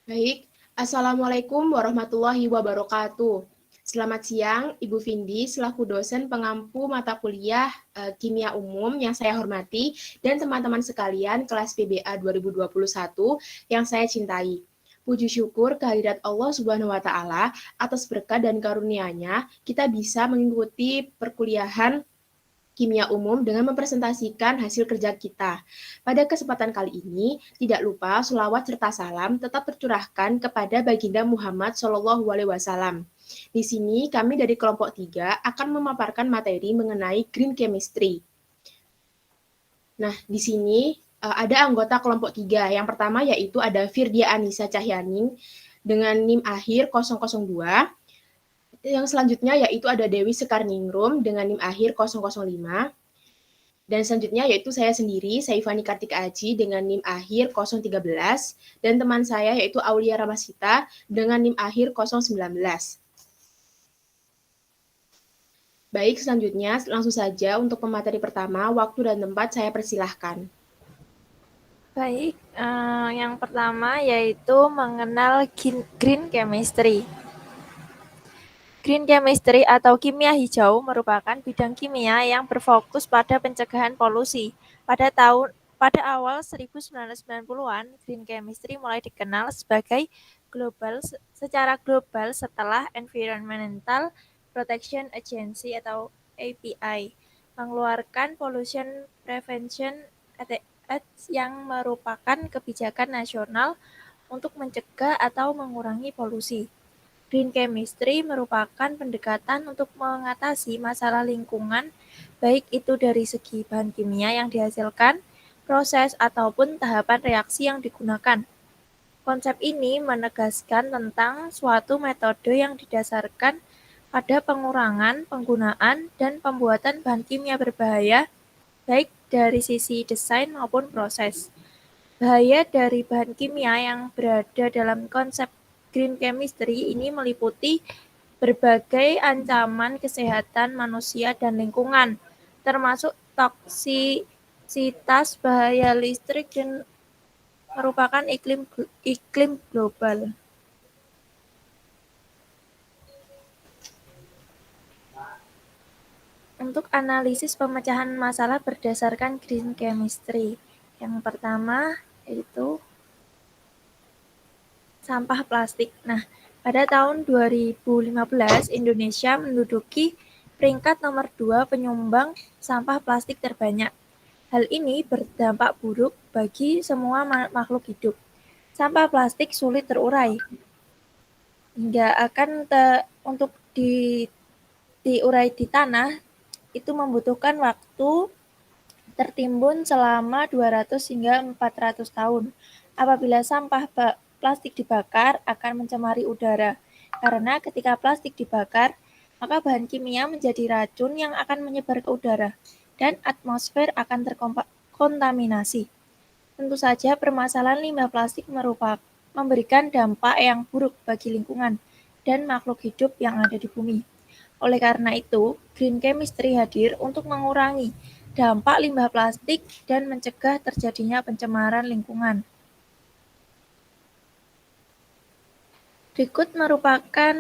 Baik, Assalamualaikum warahmatullahi wabarakatuh. Selamat siang, Ibu Vindi, selaku dosen pengampu mata kuliah Kimia Umum yang saya hormati, dan teman-teman sekalian kelas PBA 2021 yang saya cintai. Puji syukur kehadirat Allah Subhanahu wa Ta'ala atas berkat dan karunia-Nya, kita bisa mengikuti perkuliahan kimia umum dengan mempresentasikan hasil kerja kita. Pada kesempatan kali ini, tidak lupa sholawat serta salam tetap tercurahkan kepada Baginda Muhammad SAW. Di sini kami dari kelompok 3 akan memaparkan materi mengenai green chemistry. Nah, di sini ada anggota kelompok 3. Yang pertama yaitu ada Firdia Anissa Cahyaning dengan NIM akhir 002. Yang selanjutnya yaitu ada Dewi Sekarningrum dengan NIM akhir 005. Dan selanjutnya yaitu saya sendiri, Saifani Kartika Aji dengan NIM akhir 013, dan teman saya yaitu Aulia Ramasita dengan NIM akhir 019. Baik, selanjutnya langsung saja untuk pemateri pertama, waktu dan tempat saya persilahkan. Baik, yang pertama yaitu mengenal green chemistry. Green chemistry atau kimia hijau merupakan bidang kimia yang berfokus pada pencegahan polusi. Pada awal 1990-an, green chemistry mulai dikenal sebagai secara global setelah Environmental Protection Agency atau API mengeluarkan Pollution Prevention Act yang merupakan kebijakan nasional untuk mencegah atau mengurangi polusi. Green chemistry merupakan pendekatan untuk mengatasi masalah lingkungan, baik itu dari segi bahan kimia yang dihasilkan, proses, ataupun tahapan reaksi yang digunakan. Konsep ini menegaskan tentang suatu metode yang didasarkan pada pengurangan, penggunaan, dan pembuatan bahan kimia berbahaya, baik dari sisi desain maupun proses. Bahaya dari bahan kimia yang berada dalam konsep green chemistry ini meliputi berbagai ancaman kesehatan manusia dan lingkungan, termasuk toksisitas, bahaya listrik, dan merupakan iklim global. Untuk analisis pemecahan masalah berdasarkan green chemistry, yang pertama yaitu sampah plastik. Nah, pada tahun 2015, Indonesia menduduki peringkat nomor 2 penyumbang sampah plastik terbanyak. Hal ini berdampak buruk bagi semua makhluk hidup. Sampah plastik sulit terurai, hingga untuk diurai di tanah itu membutuhkan waktu tertimbun selama 200 hingga 400 tahun. Apabila sampah plastik dibakar akan mencemari udara, karena ketika plastik dibakar, maka bahan kimia menjadi racun yang akan menyebar ke udara, dan atmosfer akan terkontaminasi. Tentu saja permasalahan limbah plastik memberikan dampak yang buruk bagi lingkungan dan makhluk hidup yang ada di bumi. Oleh karena itu, green chemistry hadir untuk mengurangi dampak limbah plastik dan mencegah terjadinya pencemaran lingkungan. Berikut merupakan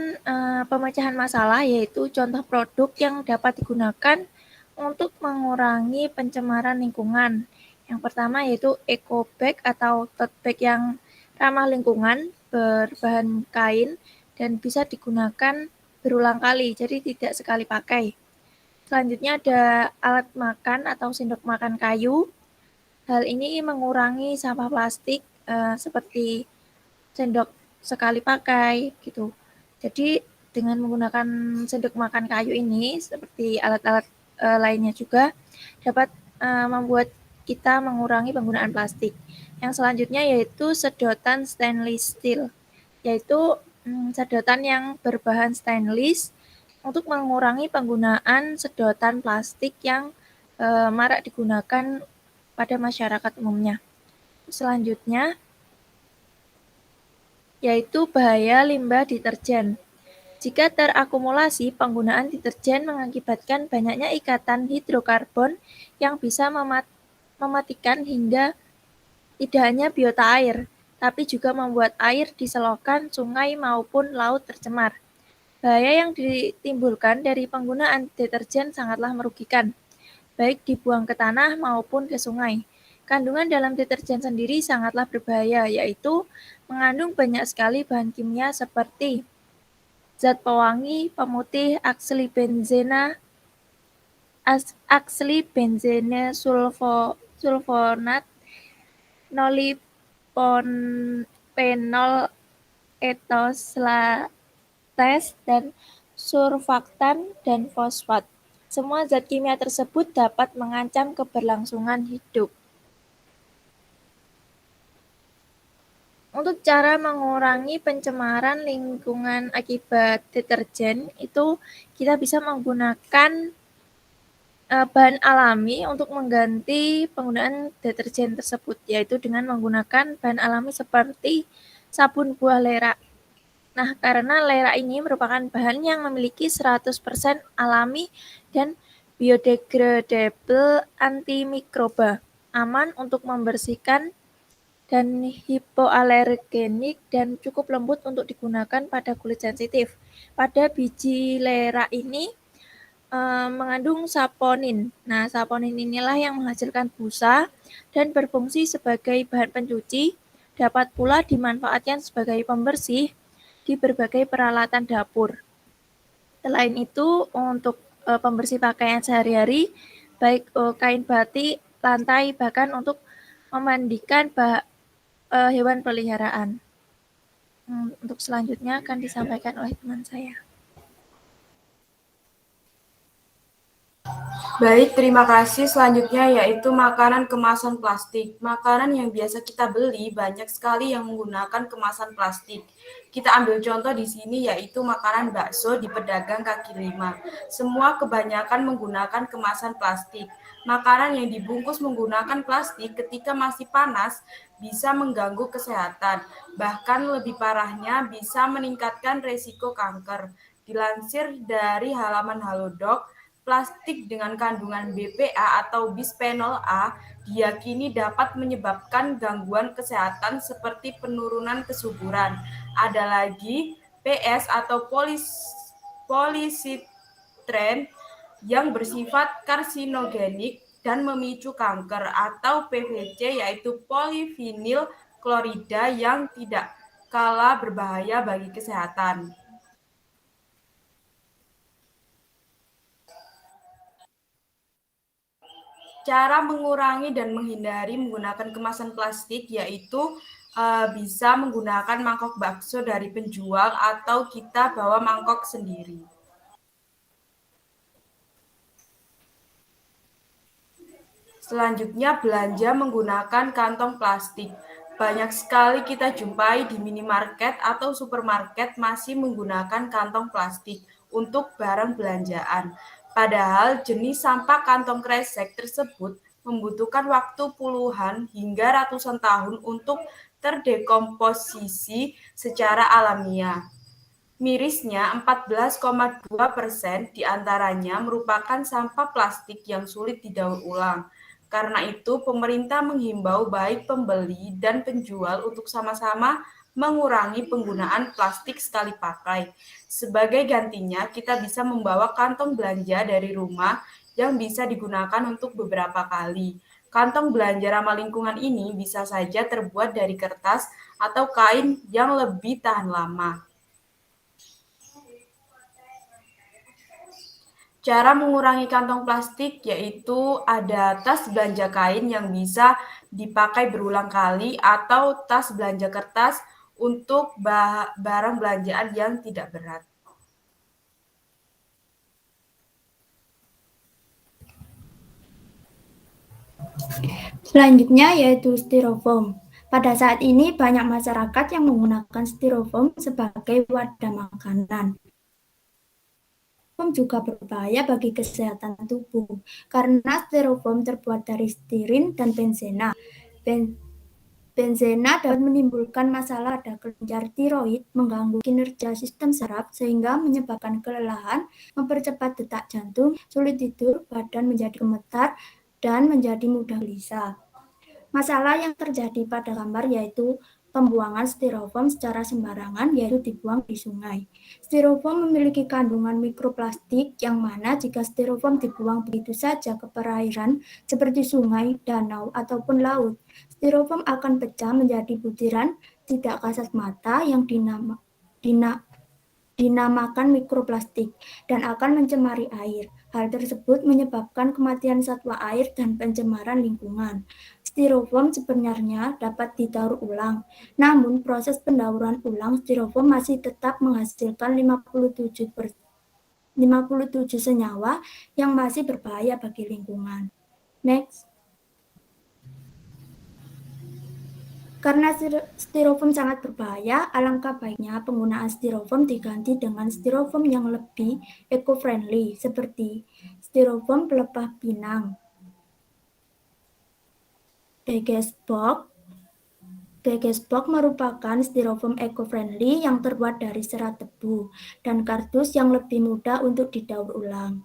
pemecahan masalah, yaitu contoh produk yang dapat digunakan untuk mengurangi pencemaran lingkungan. Yang pertama yaitu eco bag atau tote bag yang ramah lingkungan, berbahan kain, dan bisa digunakan berulang kali, jadi tidak sekali pakai. Selanjutnya ada alat makan atau sendok makan kayu. Hal ini mengurangi sampah plastik seperti sendok sekali pakai gitu. Jadi dengan menggunakan sendok makan kayu ini seperti alat-alat lainnya juga dapat membuat kita mengurangi penggunaan plastik. Yang selanjutnya yaitu sedotan stainless steel, yaitu sedotan yang berbahan stainless untuk mengurangi penggunaan sedotan plastik yang marak digunakan pada masyarakat umumnya. Selanjutnya yaitu bahaya limbah deterjen. Jika terakumulasi, penggunaan deterjen mengakibatkan banyaknya ikatan hidrokarbon yang bisa mematikan hingga tidak hanya biota air, tapi juga membuat air di selokan, sungai, maupun laut tercemar. Bahaya yang ditimbulkan dari penggunaan deterjen sangatlah merugikan, baik dibuang ke tanah maupun ke sungai. Kandungan dalam deterjen sendiri sangatlah berbahaya, yaitu mengandung banyak sekali bahan kimia seperti zat pewangi, pemutih, aksylbenzene sulfonat, noliponfenol etoslates, dan surfaktan dan fosfat. Semua zat kimia tersebut dapat mengancam keberlangsungan hidup. Untuk cara mengurangi pencemaran lingkungan akibat deterjen, itu kita bisa menggunakan bahan alami untuk mengganti penggunaan deterjen tersebut, yaitu dengan menggunakan bahan alami seperti sabun buah lera. Nah, karena lera ini merupakan bahan yang memiliki 100% alami dan biodegradable antimikroba, aman untuk membersihkan dan hipoalergenik dan cukup lembut untuk digunakan pada kulit sensitif. Pada biji lera ini mengandung saponin. Nah, saponin inilah yang menghasilkan busa dan berfungsi sebagai bahan pencuci, dapat pula dimanfaatkan sebagai pembersih di berbagai peralatan dapur. Selain itu, untuk pembersih pakaian sehari-hari, baik kain batik, lantai, bahkan untuk memandikan hewan peliharaan. Untuk selanjutnya akan disampaikan oleh teman saya. Baik, terima kasih. Selanjutnya yaitu makanan kemasan plastik. Makanan yang biasa kita beli banyak sekali yang menggunakan kemasan plastik. Kita ambil contoh di sini yaitu makanan bakso di pedagang kaki lima. Semua kebanyakan menggunakan kemasan plastik. Makanan yang dibungkus menggunakan plastik ketika masih panas bisa mengganggu kesehatan. Bahkan lebih parahnya bisa meningkatkan resiko kanker. Dilansir dari halaman Halodoc, plastik dengan kandungan BPA atau bisphenol A diyakini dapat menyebabkan gangguan kesehatan seperti penurunan kesuburan. Ada lagi PS atau polisitren yang bersifat karsinogenik dan memicu kanker, atau PVC yaitu polivinil klorida yang tidak kalah berbahaya bagi kesehatan. Cara mengurangi dan menghindari menggunakan kemasan plastik yaitu bisa menggunakan mangkok bakso dari penjual atau kita bawa mangkok sendiri. Selanjutnya, belanja menggunakan kantong plastik. Banyak sekali kita jumpai di minimarket atau supermarket masih menggunakan kantong plastik untuk barang belanjaan. Padahal jenis sampah kantong kresek tersebut membutuhkan waktu puluhan hingga ratusan tahun untuk terdekomposisi secara alamiah. Mirisnya, 14,2% diantaranya merupakan sampah plastik yang sulit didaur ulang. Karena itu, pemerintah menghimbau baik pembeli dan penjual untuk sama-sama mengurangi penggunaan plastik sekali pakai. Sebagai gantinya, kita bisa membawa kantong belanja dari rumah yang bisa digunakan untuk beberapa kali. Kantong belanja ramah lingkungan ini bisa saja terbuat dari kertas atau kain yang lebih tahan lama. Cara mengurangi kantong plastik yaitu ada tas belanja kain yang bisa dipakai berulang kali atau tas belanja kertas untuk barang belanjaan yang tidak berat. Selanjutnya yaitu styrofoam. Pada saat ini banyak masyarakat yang menggunakan styrofoam sebagai wadah makanan. Styrofoam juga berbahaya bagi kesehatan tubuh karena styrofoam terbuat dari stirin dan benzena. Benzena dapat menimbulkan masalah pada kelenjar tiroid, mengganggu kinerja sistem saraf sehingga menyebabkan kelelahan, mempercepat detak jantung, sulit tidur, badan menjadi gemetar, dan menjadi mudah gelisah. Masalah yang terjadi pada gambar yaitu pembuangan styrofoam secara sembarangan, yaitu dibuang di sungai. Styrofoam memiliki kandungan mikroplastik yang mana jika styrofoam dibuang begitu saja ke perairan seperti sungai, danau, ataupun laut, styrofoam akan pecah menjadi butiran tidak kasat mata yang dinamakan mikroplastik dan akan mencemari air. Hal tersebut menyebabkan kematian satwa air dan pencemaran lingkungan. Styrofoam sebenarnya dapat didaur ulang, namun proses pendauran ulang styrofoam masih tetap menghasilkan 57 senyawa yang masih berbahaya bagi lingkungan. Next. Karena styrofoam sangat berbahaya, alangkah baiknya penggunaan styrofoam diganti dengan styrofoam yang lebih eco-friendly, seperti styrofoam pelepah pinang, Degesbox merupakan styrofoam eco-friendly yang terbuat dari serat tebu dan kardus yang lebih mudah untuk didaur ulang.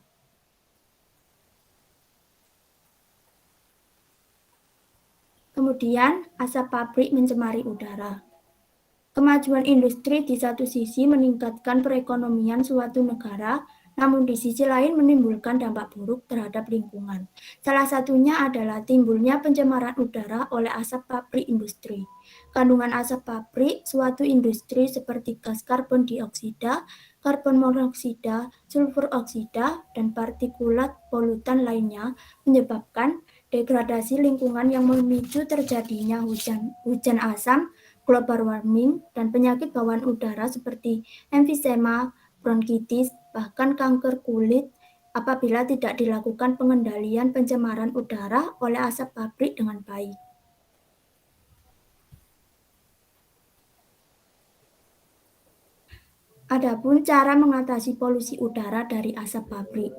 Kemudian, asap pabrik mencemari udara. Kemajuan industri di satu sisi meningkatkan perekonomian suatu negara, namun di sisi lain menimbulkan dampak buruk terhadap lingkungan. Salah satunya adalah timbulnya pencemaran udara oleh asap pabrik industri. Kandungan asap pabrik suatu industri seperti gas karbon dioksida, karbon monoksida, sulfur oksida, dan partikulat polutan lainnya menyebabkan degradasi lingkungan yang memicu terjadinya hujan asam, global warming, dan penyakit bawaan udara seperti emfisema, bronkitis, bahkan kanker kulit apabila tidak dilakukan pengendalian pencemaran udara oleh asap pabrik dengan baik. Adapun cara mengatasi polusi udara dari asap pabrik,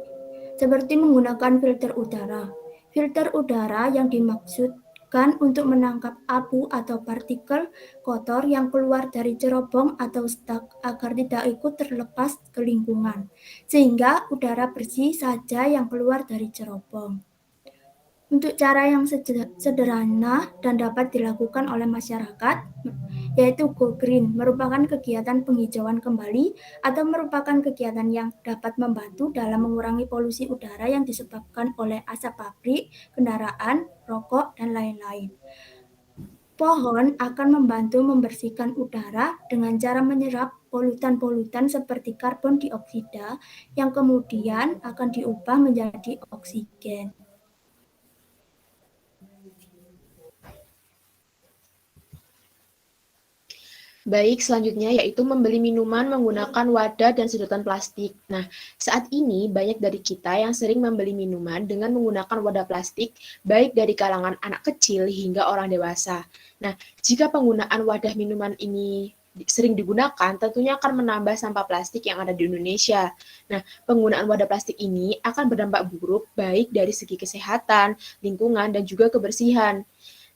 seperti menggunakan filter udara. Filter udara yang dimaksudkan untuk menangkap abu atau partikel kotor yang keluar dari cerobong atau stak agar tidak ikut terlepas ke lingkungan, sehingga udara bersih saja yang keluar dari cerobong. Untuk cara yang sederhana dan dapat dilakukan oleh masyarakat, yaitu Go Green, merupakan kegiatan penghijauan kembali atau merupakan kegiatan yang dapat membantu dalam mengurangi polusi udara yang disebabkan oleh asap pabrik, kendaraan, rokok, dan lain-lain. Pohon akan membantu membersihkan udara dengan cara menyerap polutan-polutan seperti karbon dioksida yang kemudian akan diubah menjadi oksigen. Baik, selanjutnya yaitu membeli minuman menggunakan wadah dan sedotan plastik. Nah, saat ini banyak dari kita yang sering membeli minuman dengan menggunakan wadah plastik, baik dari kalangan anak kecil hingga orang dewasa. Nah, jika penggunaan wadah minuman ini sering digunakan, tentunya akan menambah sampah plastik yang ada di Indonesia. Nah, penggunaan wadah plastik ini akan berdampak buruk baik dari segi kesehatan, lingkungan, dan juga kebersihan.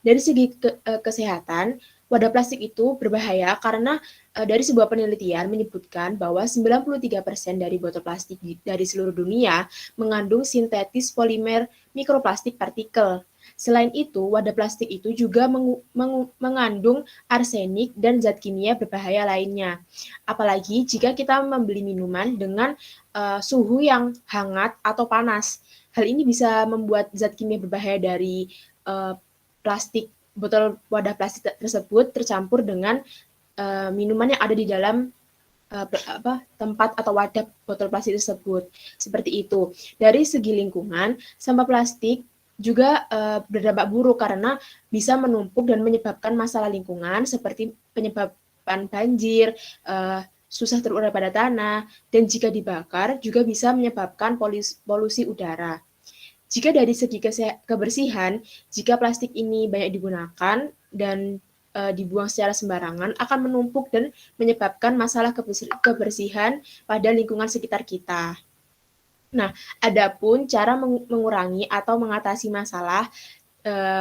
Dari segi kesehatan, wadah plastik itu berbahaya karena dari sebuah penelitian menyebutkan bahwa 93% dari botol plastik dari seluruh dunia mengandung sintetis polimer mikroplastik partikel. Selain itu, wadah plastik itu juga mengandung arsenik dan zat kimia berbahaya lainnya. Apalagi jika kita membeli minuman dengan suhu yang hangat atau panas. Hal ini bisa membuat zat kimia berbahaya dari plastik botol wadah plastik tersebut tercampur dengan minuman yang ada di dalam tempat atau wadah botol plastik tersebut. Seperti itu. Dari segi lingkungan, sampah plastik juga berdampak buruk karena bisa menumpuk dan menyebabkan masalah lingkungan seperti penyebabkan banjir, susah terurai pada tanah, dan jika dibakar juga bisa menyebabkan polusi udara. Jika dari segi kebersihan, jika plastik ini banyak digunakan dan dibuang secara sembarangan, akan menumpuk dan menyebabkan masalah kebersihan pada lingkungan sekitar kita. Nah, adapun cara mengurangi atau mengatasi masalah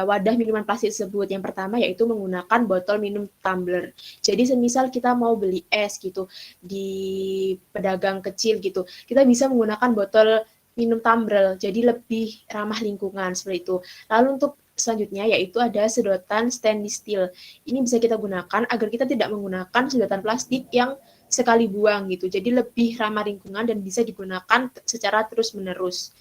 wadah minuman plastik tersebut. Yang pertama yaitu menggunakan botol minum tumbler. Jadi semisal kita mau beli es gitu di pedagang kecil gitu, kita bisa menggunakan botol minum tumbler, jadi lebih ramah lingkungan seperti itu. Lalu untuk selanjutnya yaitu ada sedotan stainless steel. Ini bisa kita gunakan agar kita tidak menggunakan sedotan plastik yang sekali buang gitu. Jadi lebih ramah lingkungan dan bisa digunakan secara terus-menerus.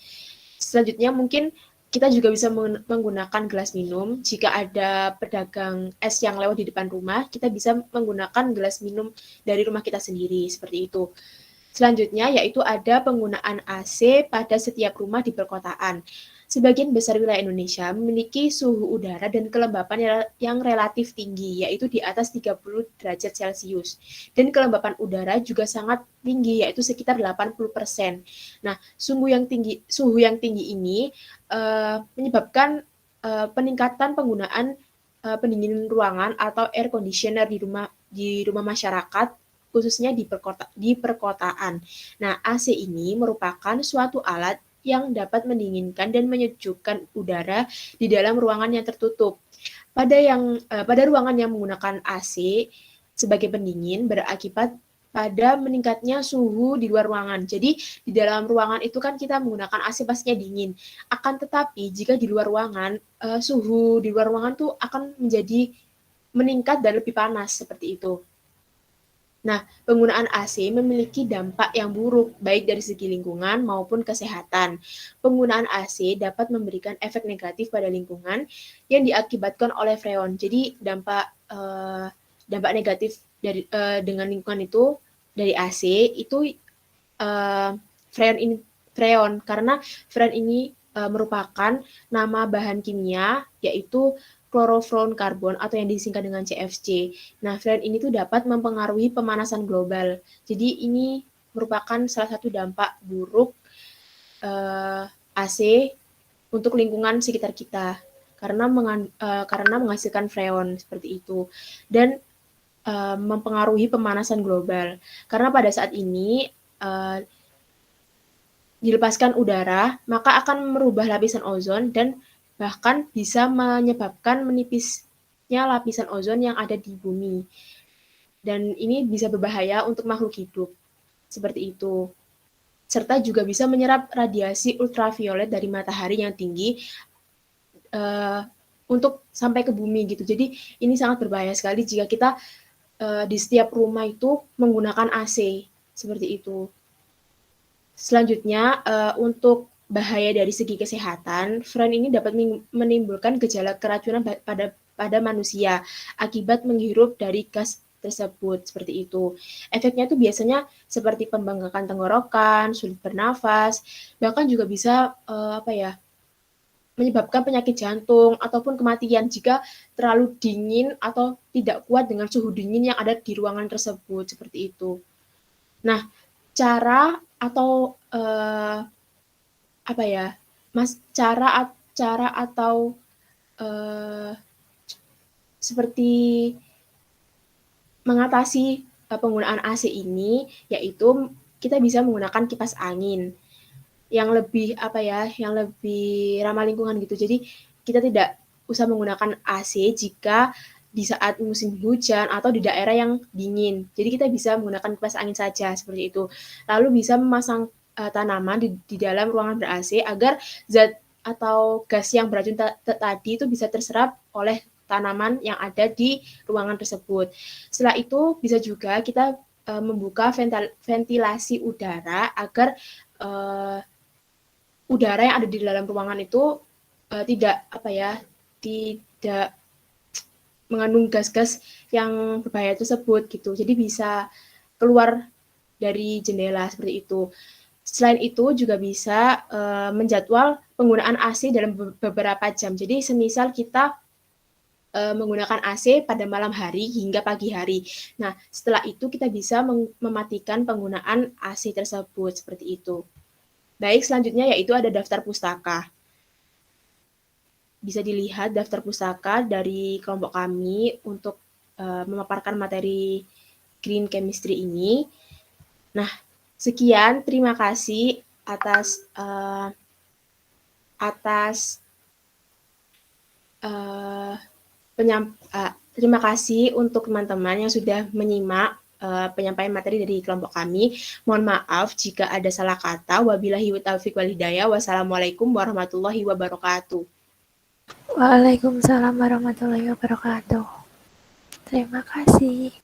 Selanjutnya mungkin kita juga bisa menggunakan gelas minum. Jika ada pedagang es yang lewat di depan rumah, kita bisa menggunakan gelas minum dari rumah kita sendiri, seperti itu. Selanjutnya yaitu ada penggunaan AC pada setiap rumah di perkotaan. Sebagian besar wilayah Indonesia memiliki suhu udara dan kelembapan yang relatif tinggi, yaitu di atas 30 derajat Celcius. Dan kelembapan udara juga sangat tinggi, yaitu sekitar 80%. Nah, suhu yang tinggi ini menyebabkan peningkatan penggunaan pendingin ruangan atau air conditioner di rumah masyarakat, khususnya di perkotaan. Nah, AC ini merupakan suatu alat yang dapat mendinginkan dan menyejukkan udara di dalam ruangan yang tertutup. Pada ruangan yang menggunakan AC sebagai pendingin berakibat pada meningkatnya suhu di luar ruangan. Jadi di dalam ruangan itu kan kita menggunakan AC pastinya dingin. Akan tetapi jika di luar ruangan, suhu di luar ruangan tuh akan menjadi meningkat dan lebih panas seperti itu. Nah, penggunaan AC memiliki dampak yang buruk, baik dari segi lingkungan maupun kesehatan. Penggunaan AC dapat memberikan efek negatif pada lingkungan yang diakibatkan oleh freon. Jadi, dampak negatif dengan lingkungan itu dari AC itu freon, karena freon ini merupakan nama bahan kimia, yaitu klorofluorokarbon atau yang disingkat dengan CFC. Nah, freon ini tuh dapat mempengaruhi pemanasan global. Jadi ini merupakan salah satu dampak buruk AC untuk lingkungan sekitar kita karena menghasilkan freon seperti itu dan mempengaruhi pemanasan global. Karena pada saat ini dilepaskan udara, maka akan merubah lapisan ozon dan bahkan bisa menyebabkan menipisnya lapisan ozon yang ada di bumi. Dan ini bisa berbahaya untuk makhluk hidup. Seperti itu. Serta juga bisa menyerap radiasi ultraviolet dari matahari yang tinggi untuk sampai ke bumi gitu. Jadi ini sangat berbahaya sekali jika kita di setiap rumah itu menggunakan AC. Seperti itu. Selanjutnya, untuk bahaya dari segi kesehatan, freon ini dapat menimbulkan gejala keracunan pada manusia akibat menghirup dari gas tersebut, seperti itu. Efeknya itu biasanya seperti pembengkakan tenggorokan, sulit bernafas, bahkan juga bisa menyebabkan penyakit jantung ataupun kematian jika terlalu dingin atau tidak kuat dengan suhu dingin yang ada di ruangan tersebut, seperti itu. Nah, cara atau cara atau seperti mengatasi penggunaan AC ini, yaitu kita bisa menggunakan kipas angin yang lebih yang lebih ramah lingkungan gitu. Jadi kita tidak usah menggunakan AC jika di saat musim hujan atau di daerah yang dingin. Jadi kita bisa menggunakan kipas angin saja seperti itu. Lalu bisa memasang tanaman di dalam ruangan ber-AC agar zat atau gas yang beracun tadi itu bisa terserap oleh tanaman yang ada di ruangan tersebut. Setelah itu bisa juga kita membuka ventilasi udara agar udara yang ada di dalam ruangan itu tidak mengandung gas-gas yang berbahaya tersebut gitu. Jadi bisa keluar dari jendela seperti itu. Selain itu juga bisa menjadwal penggunaan AC dalam beberapa jam. Jadi semisal kita menggunakan AC pada malam hari hingga pagi hari. Nah, setelah itu kita bisa mematikan penggunaan AC tersebut seperti itu. Baik, selanjutnya yaitu ada daftar pustaka. Bisa dilihat daftar pustaka dari kelompok kami untuk memaparkan materi Green Chemistry ini. Nah, sekian, terima kasih atas terima kasih untuk teman-teman yang sudah menyimak penyampaian materi dari kelompok kami. Mohon maaf jika ada salah kata. Wabillahi taufiq wal hidayah. Wassalamualaikum warahmatullahi wabarakatuh. Waalaikumsalam warahmatullahi wabarakatuh. Terima kasih.